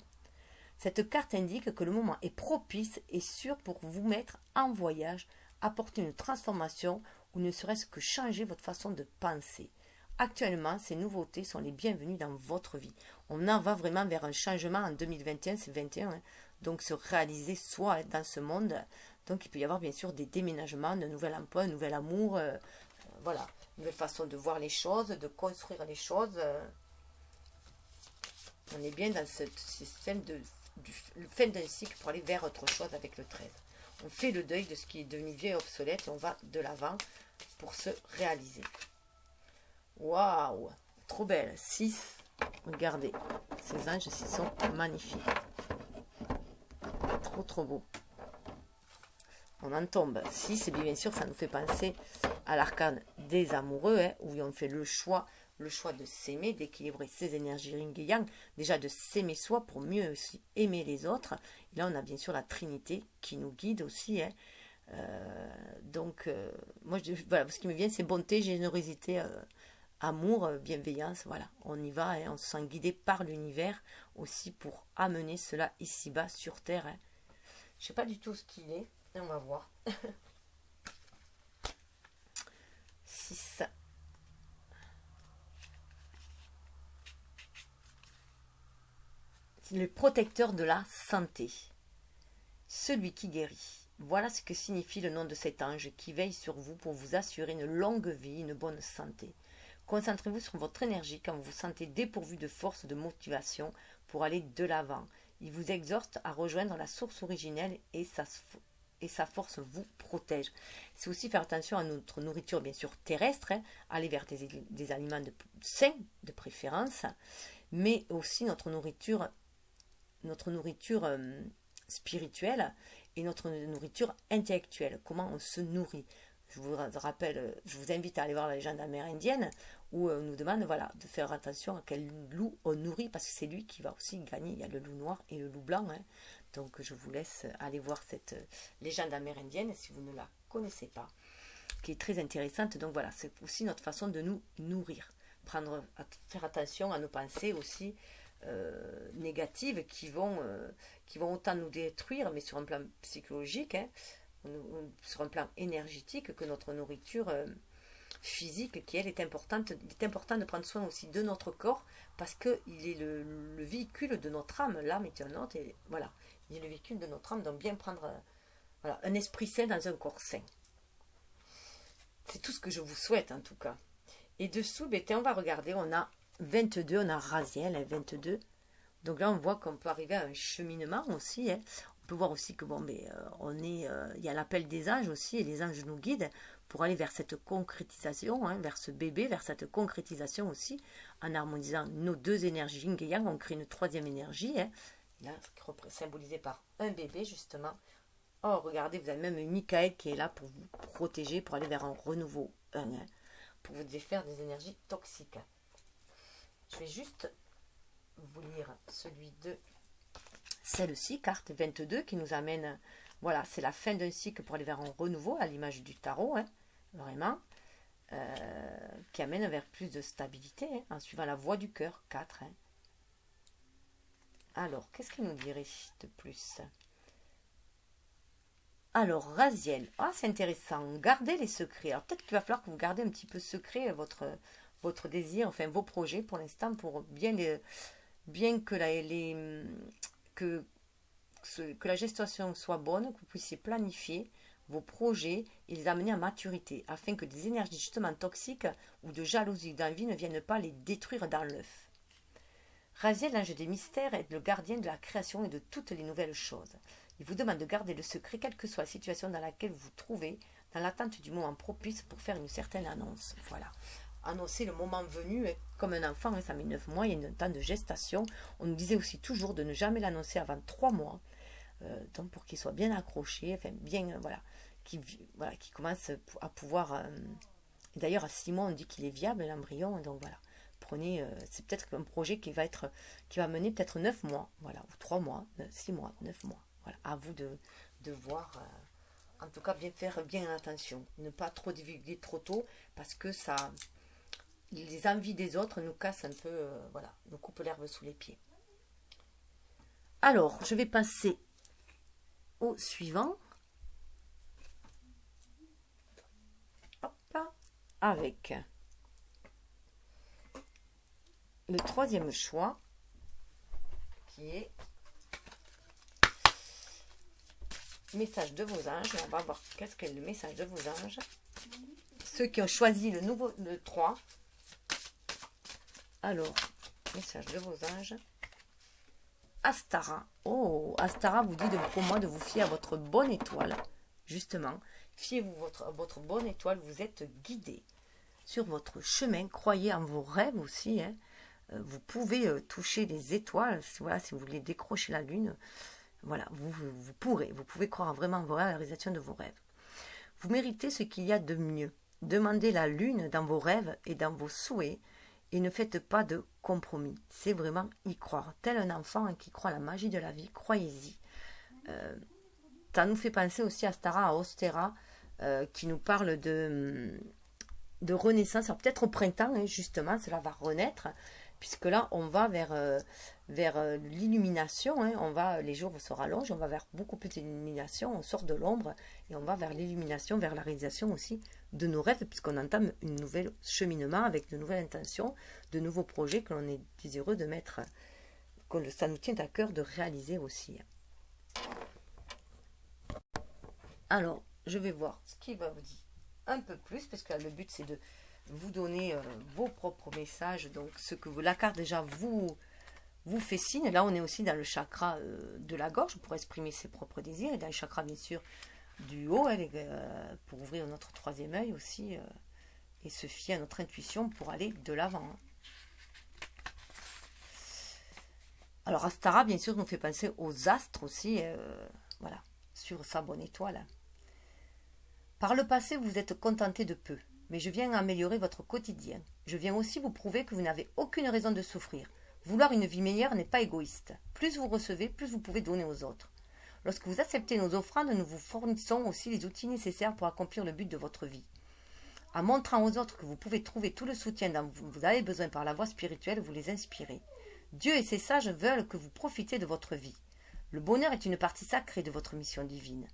Cette carte indique que le moment est propice et sûr pour vous mettre en voyage, apporter une transformation ou ne serait-ce que changer votre façon de penser. Actuellement, ces nouveautés sont les bienvenues dans votre vie. On en va vraiment vers un changement en 2021, c'est 21, hein, donc se réaliser soi dans ce monde. Donc il peut y avoir bien sûr des déménagements, un nouvel emploi, un nouvel amour, voilà, une nouvelle façon de voir les choses, de construire les choses. On est bien dans ce système du fin d'un cycle pour aller vers autre chose avec le 13. On fait le deuil de ce qui est devenu vieux et obsolète et on va de l'avant pour se réaliser. Waouh, trop belle. 6, regardez, ces anges, ils sont magnifiques. Trop beau. On en tombe 6, et bien sûr, ça nous fait penser à l'arcane des amoureux, hein, où on fait le choix de s'aimer, d'équilibrer ses énergies yin et yang, déjà de s'aimer soi pour mieux aussi aimer les autres. Et là, on a bien sûr la Trinité qui nous guide aussi. Hein. Moi, voilà, ce qui me vient, c'est bonté, générosité, amour, bienveillance. Voilà, on y va, hein, on se sent guidé par l'univers aussi pour amener cela ici-bas sur Terre. Hein. Je ne sais pas du tout ce qu'il est. On va voir. 6. C'est le protecteur de la santé. Celui qui guérit. Voilà ce que signifie le nom de cet ange qui veille sur vous pour vous assurer une longue vie, une bonne santé. Concentrez-vous sur votre énergie quand vous vous sentez dépourvu de force, de motivation pour aller de l'avant. Il vous exhorte à rejoindre la source originelle et sa force vous protège. C'est aussi faire attention à notre nourriture, bien sûr, terrestre, hein, aller vers des aliments sains, de préférence, mais aussi notre nourriture spirituelle et notre nourriture intellectuelle, comment on se nourrit. Je vous rappelle, je vous invite à aller voir la légende amérindienne où on nous demande voilà, de faire attention à quel loup on nourrit parce que c'est lui qui va aussi gagner. Il y a le loup noir et le loup blanc. Hein. Donc je vous laisse aller voir cette légende amérindienne si vous ne la connaissez pas, qui est très intéressante. Donc voilà, c'est aussi notre façon de nous nourrir. Faire attention à nos pensées aussi négatives qui vont autant nous détruire, mais sur un plan psychologique, hein, sur un plan énergétique, que notre nourriture physique, qui elle est importante. Il est important de prendre soin aussi de notre corps, parce qu'il est le véhicule de notre âme. L'âme est un autre, et voilà, il est le véhicule de notre âme, donc bien prendre voilà, un esprit sain dans un corps sain. C'est tout ce que je vous souhaite en tout cas. Et dessous, on va regarder, on a 22, on a Raziel, 22. Donc là, on voit qu'on peut arriver à un cheminement aussi. Hein. On peut voir aussi que il y a l'appel des anges aussi, et les anges nous guident pour aller vers cette concrétisation, hein, vers ce bébé, vers cette concrétisation aussi, en harmonisant nos deux énergies yin et yang. On crée une troisième énergie, hein, là, symbolisée par un bébé justement. Oh, regardez, vous avez même Michael qui est là pour vous protéger, pour aller vers un renouveau, hein, pour vous défaire des énergies toxiques. Je vais juste vous lire celui de celle-ci, carte 22, qui nous amène, voilà, c'est la fin d'un cycle pour aller vers un renouveau, à l'image du tarot, hein, vraiment, qui amène vers plus de stabilité, hein, en suivant la voie du cœur, 4. Hein. Alors, qu'est-ce qu'il nous dirait de plus? Alors, Raziel, c'est intéressant, gardez les secrets. Alors, peut-être qu'il va falloir que vous gardez un petit peu secret votre désir, enfin vos projets pour l'instant, pour bien que la gestation soit bonne, que vous puissiez planifier vos projets et les amener à maturité, afin que des énergies justement toxiques ou de jalousie, d'envie ne viennent pas les détruire dans l'œuf. Raziel, l'ange des mystères, est le gardien de la création et de toutes les nouvelles choses. Il vous demande de garder le secret, quelle que soit la situation dans laquelle vous vous trouvez, dans l'attente du moment propice pour faire une certaine annonce. Voilà. Annoncer le moment venu, comme un enfant, ça met 9 mois, il y a un temps de gestation. On nous disait aussi toujours de ne jamais l'annoncer avant 3 mois, donc pour qu'il soit bien accroché, enfin bien, voilà, qui commence à pouvoir... D'ailleurs, à 6 mois, on dit qu'il est viable, l'embryon, donc voilà. Prenez, c'est peut-être un projet qui va mener peut-être 9 mois, voilà, ou 3 mois, 6 mois, 9 mois. Voilà, à vous de voir, en tout cas, faire bien attention. Ne pas trop divulguer trop tôt, parce que ça, les envies des autres nous cassent un peu, voilà, nous coupent l'herbe sous les pieds. Alors, je vais passer au suivant. Hop, avec le troisième choix, qui est message de vos anges. On va voir qu'est-ce qu'est le message de vos anges. Ceux qui ont choisi le 3. Alors, message de vos anges. Astara. Oh, Astara vous dit pour moi de vous fier à votre bonne étoile. Justement, fiez-vous à votre bonne étoile. Vous êtes guidé sur votre chemin. Croyez en vos rêves aussi. Hein. Vous pouvez toucher les étoiles. Voilà, si vous voulez décrocher la lune. Voilà, vous pouvez croire vraiment en vos rêves, à la réalisation de vos rêves. Vous méritez ce qu'il y a de mieux. Demandez la lune dans vos rêves et dans vos souhaits et ne faites pas de compromis. C'est vraiment y croire. Tel un enfant qui croit à la magie de la vie, croyez-y. Ça nous fait penser aussi à Stara, à Ostera, qui nous parle de renaissance. Alors peut-être au printemps, hein, justement, cela va renaître. Puisque là, on va vers l'illumination, hein, les jours se rallongent, on va vers beaucoup plus d'illumination, on sort de l'ombre et on va vers l'illumination, vers la réalisation aussi de nos rêves, puisqu'on entame un nouvel cheminement avec de nouvelles intentions, de nouveaux projets que l'on est désireux de mettre, que ça nous tient à cœur de réaliser aussi. Alors, je vais voir ce qu'il va vous dire un peu plus, parce que là, le but c'est de vous donner vos propres messages, donc ce que la carte déjà vous fait signe. Là on est aussi dans le chakra de la gorge pour exprimer ses propres désirs, et dans le chakra bien sûr du haut, pour ouvrir notre troisième œil aussi, et se fier à notre intuition pour aller de l'avant. Alors Astara bien sûr nous fait penser aux astres aussi, voilà, sur sa bonne étoile. Par le passé vous êtes contenté de peu, mais je viens améliorer votre quotidien. Je viens aussi vous prouver que vous n'avez aucune raison de souffrir. Vouloir une vie meilleure n'est pas égoïste. Plus vous recevez, plus vous pouvez donner aux autres. Lorsque vous acceptez nos offrandes, nous vous fournissons aussi les outils nécessaires pour accomplir le but de votre vie. En montrant aux autres que vous pouvez trouver tout le soutien dont vous avez besoin par la voie spirituelle, vous les inspirez. Dieu et ses sages veulent que vous profitiez de votre vie. Le bonheur est une partie sacrée de votre mission divine.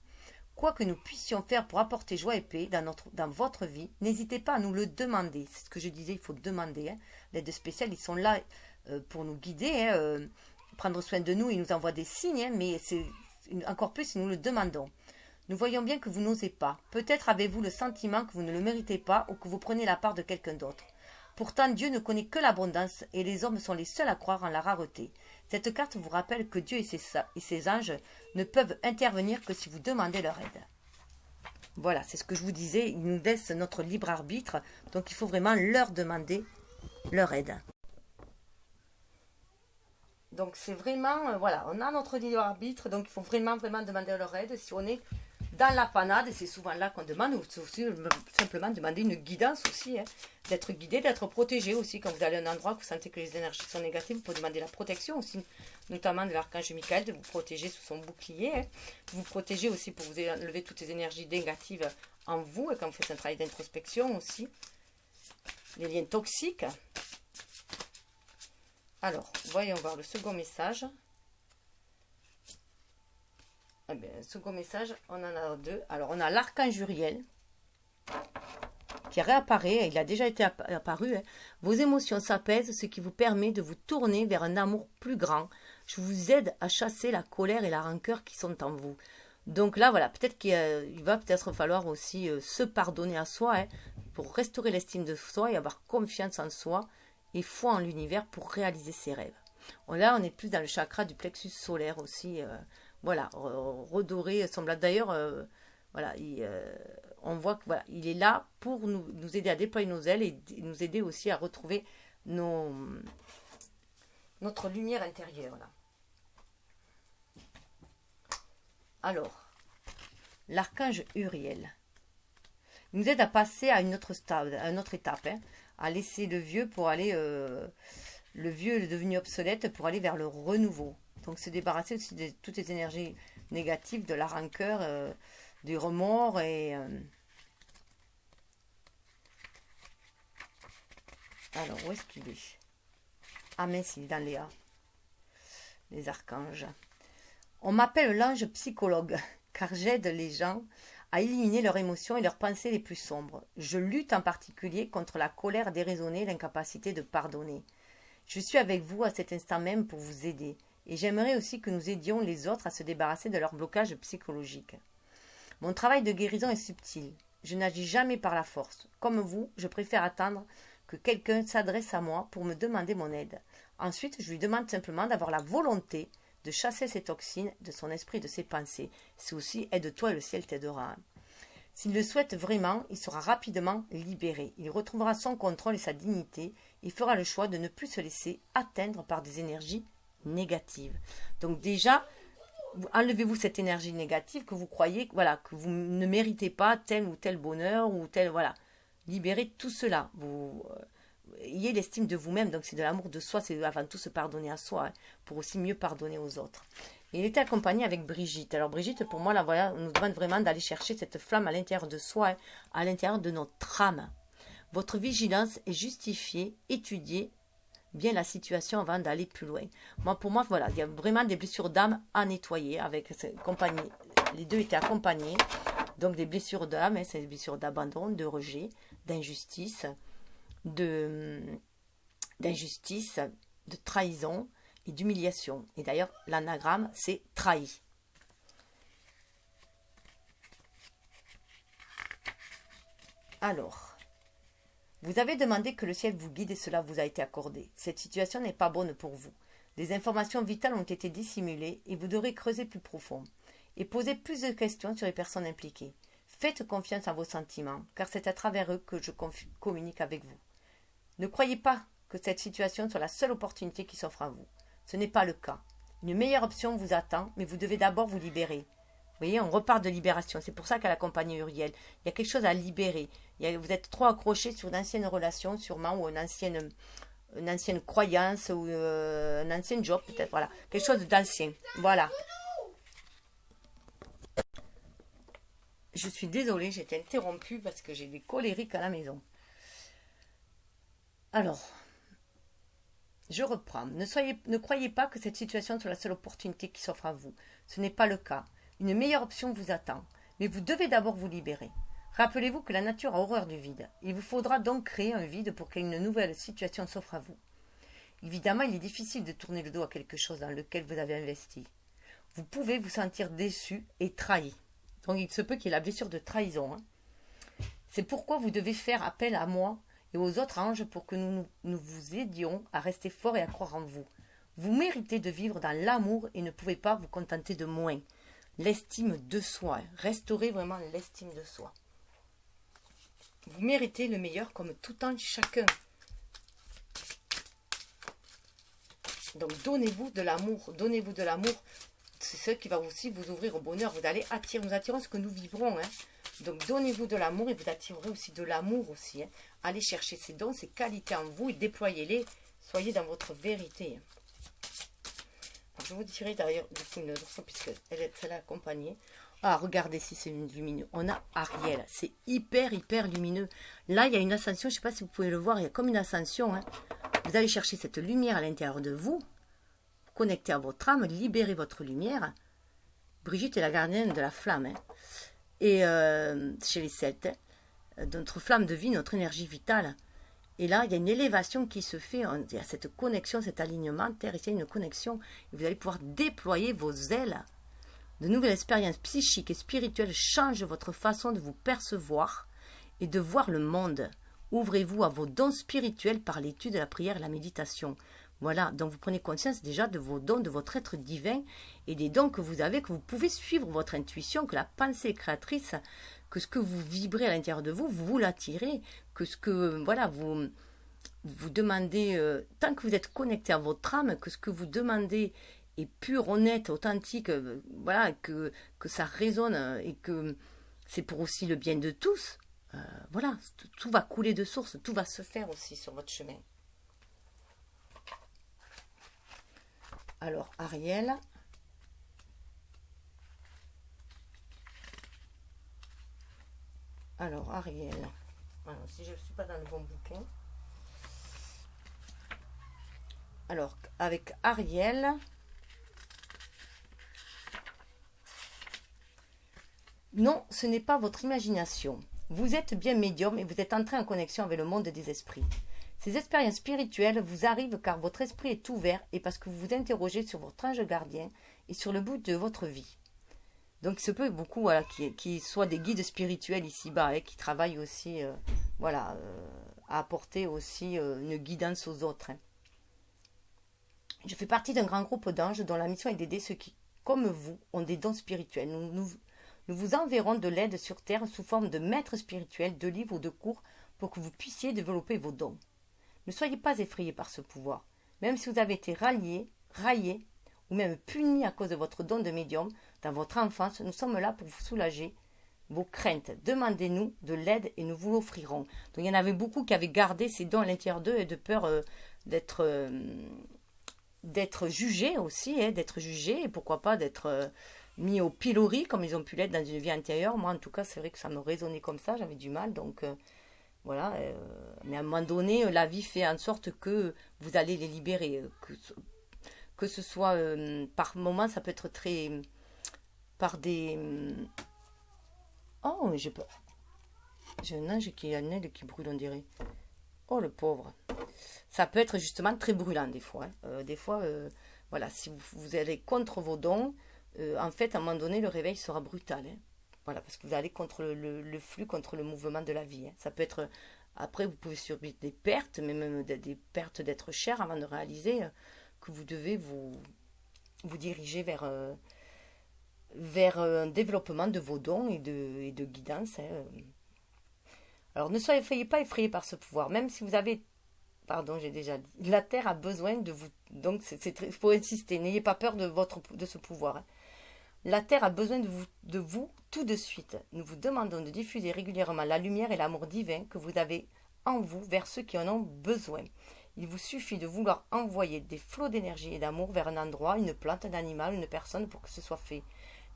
Quoi que nous puissions faire pour apporter joie et paix dans votre vie, n'hésitez pas à nous le demander. C'est ce que je disais, il faut demander. Hein. L'aide spéciale, ils sont là pour nous guider, prendre soin de nous, ils nous envoient des signes, mais c'est encore plus si nous le demandons. Nous voyons bien que vous n'osez pas. Peut-être avez-vous le sentiment que vous ne le méritez pas ou que vous prenez la part de quelqu'un d'autre. Pourtant, Dieu ne connaît que l'abondance et les hommes sont les seuls à croire en la rareté. Cette carte vous rappelle que Dieu et ses anges ne peuvent intervenir que si vous demandez leur aide. Voilà, c'est ce que je vous disais, ils nous laissent notre libre arbitre, donc il faut vraiment leur demander leur aide. Donc c'est vraiment, voilà, on a notre libre arbitre, donc il faut vraiment demander leur aide si on est dans la panade, et c'est souvent là qu'on demande, ou aussi simplement demander une guidance aussi, hein, d'être guidé, d'être protégé aussi. Quand vous allez à un endroit, que vous sentez que les énergies sont négatives, vous pouvez demander la protection aussi, notamment de l'archange Michael, de vous protéger sous son bouclier, hein, de vous protéger aussi pour vous enlever toutes les énergies négatives en vous, et quand vous faites un travail d'introspection aussi, les liens toxiques. Alors, voyons voir le second message. Eh bien, le second message, on en a deux. Alors, on a l'archange Uriel qui réapparaît. Il a déjà été apparu. Hein. Vos émotions s'apaisent, ce qui vous permet de vous tourner vers un amour plus grand. Je vous aide à chasser la colère et la rancœur qui sont en vous. Donc là, voilà, peut-être qu'il va peut-être falloir aussi se pardonner à soi, hein, pour restaurer l'estime de soi et avoir confiance en soi et foi en l'univers pour réaliser ses rêves. Là, on est plus dans le chakra du plexus solaire aussi. Voilà, redorer, semblable. D'ailleurs, voilà, on voit que voilà, il est là pour nous aider à déployer nos ailes et nous aider aussi à retrouver notre lumière intérieure. Là. Alors, l'archange Uriel nous aide à passer à une autre stade, à une autre étape, hein, à laisser le vieux pour aller, le vieux est devenu obsolète pour aller vers le renouveau. Donc se débarrasser aussi de toutes les énergies négatives, de la rancœur, du remords et alors où est-ce qu'il est? Ah mais il est dans les archanges. On m'appelle l'ange psychologue car j'aide les gens à éliminer leurs émotions et leurs pensées les plus sombres. Je lutte en particulier contre la colère déraisonnée et l'incapacité de pardonner. Je suis avec vous à cet instant même pour vous aider. Et j'aimerais aussi que nous aidions les autres à se débarrasser de leur blocage psychologique. Mon travail de guérison est subtil. Je n'agis jamais par la force. Comme vous, je préfère attendre que quelqu'un s'adresse à moi pour me demander mon aide. Ensuite, je lui demande simplement d'avoir la volonté de chasser ces toxines de son esprit et de ses pensées. C'est aussi « aide-toi et le ciel t'aidera ». S'il le souhaite vraiment, il sera rapidement libéré. Il retrouvera son contrôle et sa dignité. Il fera le choix de ne plus se laisser atteindre par des énergies négatives. Donc déjà, enlevez-vous cette énergie négative que vous croyez, voilà, que vous ne méritez pas tel ou tel bonheur ou tel, voilà. Libérez tout cela. Vous ayez l'estime de vous-même. Donc c'est de l'amour de soi, c'est avant tout se pardonner à soi, hein, pour aussi mieux pardonner aux autres. Et il était accompagné avec Brigitte. Alors Brigitte, pour moi, là, voilà, on nous demande vraiment d'aller chercher cette flamme à l'intérieur de soi, hein, à l'intérieur de notre âme. Votre vigilance est justifiée, étudiée bien la situation avant d'aller plus loin. Moi, pour moi, voilà, il y a vraiment des blessures d'âme à nettoyer avec cette compagnie. Les deux étaient accompagnés. Donc des blessures d'âme, hein, c'est des blessures d'abandon, de rejet, d'injustice, de trahison et d'humiliation. Et d'ailleurs, l'anagramme, c'est trahi. Alors, vous avez demandé que le ciel vous guide et cela vous a été accordé. Cette situation n'est pas bonne pour vous. Des informations vitales ont été dissimulées et vous devrez creuser plus profond et poser plus de questions sur les personnes impliquées. Faites confiance à vos sentiments, car c'est à travers eux que je communique avec vous. Ne croyez pas que cette situation soit la seule opportunité qui s'offre à vous. Ce n'est pas le cas. Une meilleure option vous attend, mais vous devez d'abord vous libérer. Vous voyez, on repart de libération. C'est pour ça qu'elle accompagne Uriel. Il y a quelque chose à libérer. Vous êtes trop accroché sur d'anciennes relations, sûrement, ou une ancienne croyance, ou un ancien job, peut-être. Voilà, quelque chose d'ancien. Voilà. Je suis désolée, j'ai été interrompue parce que j'ai des colériques à la maison. Alors, je reprends. Ne croyez pas que cette situation soit la seule opportunité qui s'offre à vous. Ce n'est pas le cas. Une meilleure option vous attend. Mais vous devez d'abord vous libérer. Rappelez-vous que la nature a horreur du vide. Il vous faudra donc créer un vide pour qu'une nouvelle situation s'offre à vous. Évidemment, il est difficile de tourner le dos à quelque chose dans lequel vous avez investi. Vous pouvez vous sentir déçu et trahi. Donc il se peut qu'il y ait la blessure de trahison. Hein. C'est pourquoi vous devez faire appel à moi et aux autres anges pour que nous vous aidions à rester fort et à croire en vous. Vous méritez de vivre dans l'amour et ne pouvez pas vous contenter de moins. L'estime de soi. Restaurez vraiment l'estime de soi. Vous méritez le meilleur comme tout ange chacun. Donc donnez-vous de l'amour. Donnez-vous de l'amour. C'est ce qui va aussi vous ouvrir au bonheur. Vous allez attirer, nous attirons ce que nous vivrons. Hein. Donc donnez-vous de l'amour et vous attirerez aussi de l'amour aussi. Hein. Allez chercher ces dons, ces qualités en vous et déployez-les. Soyez dans votre vérité. Alors, je vous dirai d'ailleurs une autre puisque elle est accompagnée. Ah, regardez si c'est lumineux. On a Ariel. C'est hyper lumineux. Là, il y a une ascension. Je ne sais pas si vous pouvez le voir. Il y a comme une ascension. Hein. Vous allez chercher cette lumière à l'intérieur de vous. Connectez à votre âme. Libérez votre lumière. Brigitte est la gardienne de la flamme. Hein. Et chez les Celtes, hein, notre flamme de vie, notre énergie vitale. Et là, il y a une élévation qui se fait. Il y a cette connexion, cet alignement. Terre, ici, il y a une connexion. Et vous allez pouvoir déployer vos ailes. De nouvelles expériences psychiques et spirituelles changent votre façon de vous percevoir et de voir le monde. Ouvrez-vous à vos dons spirituels par l'étude de la prière et la méditation. Voilà, donc vous prenez conscience déjà de vos dons, de votre être divin et des dons que vous avez, que vous pouvez suivre votre intuition, que la pensée est créatrice, que ce que vous vibrez à l'intérieur de vous, vous l'attirez, que ce que, voilà, vous demandez, tant que vous êtes connecté à votre âme, que ce que vous demandez est pur, honnête, authentique, voilà, que ça résonne et que c'est pour aussi le bien de tous, voilà, tout va couler de source, tout va se faire aussi sur votre chemin. Alors, Ariel. Alors, Ariel. Alors, si je ne suis pas dans le bon bouquin. Alors, avec Ariel. Non, ce n'est pas votre imagination. Vous êtes bien médium et vous êtes entré en connexion avec le monde des esprits. Ces expériences spirituelles vous arrivent car votre esprit est ouvert et parce que vous vous interrogez sur votre ange gardien et sur le but de votre vie. Donc il se peut beaucoup voilà, qui soient des guides spirituels ici-bas, qui travaillent aussi voilà, à apporter aussi une guidance aux autres. Je fais partie d'un grand groupe d'anges dont la mission est d'aider ceux qui, comme vous, ont des dons spirituels. Nous vous enverrons de l'aide sur Terre sous forme de maîtres spirituels, de livres ou de cours pour que vous puissiez développer vos dons. Ne soyez pas effrayés par ce pouvoir. Même si vous avez été raillé ou même puni à cause de votre don de médium dans votre enfance, nous sommes là pour vous soulager vos craintes. Demandez-nous de l'aide et nous vous l'offrirons. Donc il y en avait beaucoup qui avaient gardé ces dons à l'intérieur d'eux et de peur d'être jugés aussi, d'être jugés et pourquoi pas d'être mis au pilori comme ils ont pu l'être dans une vie antérieure. Moi en tout cas c'est vrai que ça me résonnait comme ça, j'avais du mal donc... Voilà, mais à un moment donné, la vie fait en sorte que vous allez les libérer. Que ce soit par moments, ça peut être très. Par des. Oh, mais j'ai pas. J'ai un ange qui a un aile qui brûle, on dirait. Oh, le pauvre. Ça peut être justement très brûlant, des fois. Des fois, voilà, si vous allez contre vos dons, en fait, à un moment donné, le réveil sera brutal. Voilà, parce que vous allez contre le flux, contre le mouvement de la vie. Ça peut être... Après, vous pouvez subir des pertes, mais même des pertes d'être cher avant de réaliser que vous devez vous diriger vers un développement de vos dons et de guidance. Alors, ne soyez pas effrayés par ce pouvoir. Même si vous avez... Pardon, j'ai déjà dit. La Terre a besoin de vous. Donc, il faut insister. N'ayez pas peur de ce pouvoir. La Terre a besoin de vous tout de suite. Nous vous demandons de diffuser régulièrement la lumière et l'amour divin que vous avez en vous vers ceux qui en ont besoin. Il vous suffit de vouloir envoyer des flots d'énergie et d'amour vers un endroit, une plante, un animal, une personne pour que ce soit fait.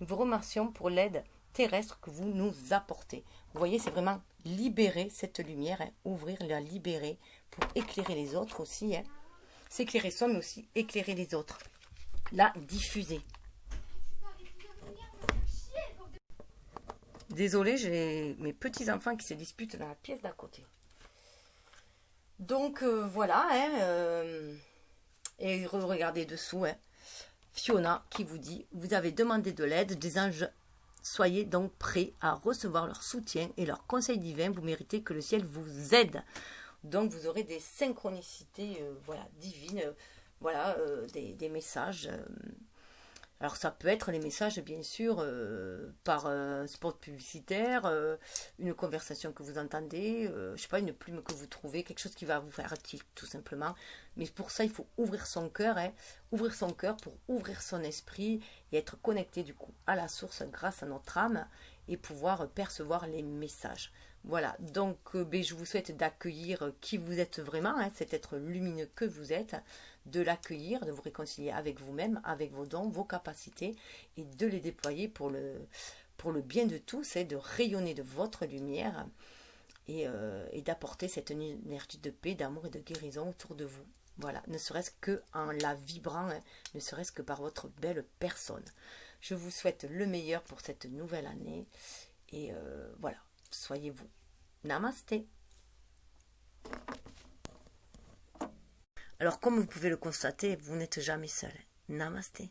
Nous vous remercions pour l'aide terrestre que vous nous apportez. Vous voyez, c'est vraiment libérer cette lumière, ouvrir, la libérer pour éclairer les autres aussi. S'éclairer soi, mais aussi éclairer les autres. La diffuser. Désolée, j'ai mes petits-enfants qui se disputent dans la pièce d'à côté. Donc, voilà. Et regardez dessous. Fiona qui vous dit, vous avez demandé de l'aide des anges. Soyez donc prêts à recevoir leur soutien et leur conseil divin. Vous méritez que le ciel vous aide. Donc, vous aurez des synchronicités voilà, divines. Voilà, des messages... Alors ça peut être les messages bien sûr par spot publicitaire, une conversation que vous entendez, je sais pas, une plume que vous trouvez, quelque chose qui va vous faire tilt tout simplement. Mais pour ça il faut ouvrir son cœur, ouvrir son cœur pour ouvrir son esprit et être connecté du coup à la source grâce à notre âme et pouvoir percevoir les messages. Voilà, donc je vous souhaite d'accueillir qui vous êtes vraiment, cet être lumineux que vous êtes, de l'accueillir, de vous réconcilier avec vous-même, avec vos dons, vos capacités, et de les déployer pour le bien de tous, de rayonner de votre lumière, et d'apporter cette énergie de paix, d'amour et de guérison autour de vous. Voilà, ne serait-ce qu'en la vibrant, ne serait-ce que par votre belle personne. Je vous souhaite le meilleur pour cette nouvelle année, et voilà, soyez vous. Namasté. Alors, comme vous pouvez le constater, vous n'êtes jamais seul. Namasté.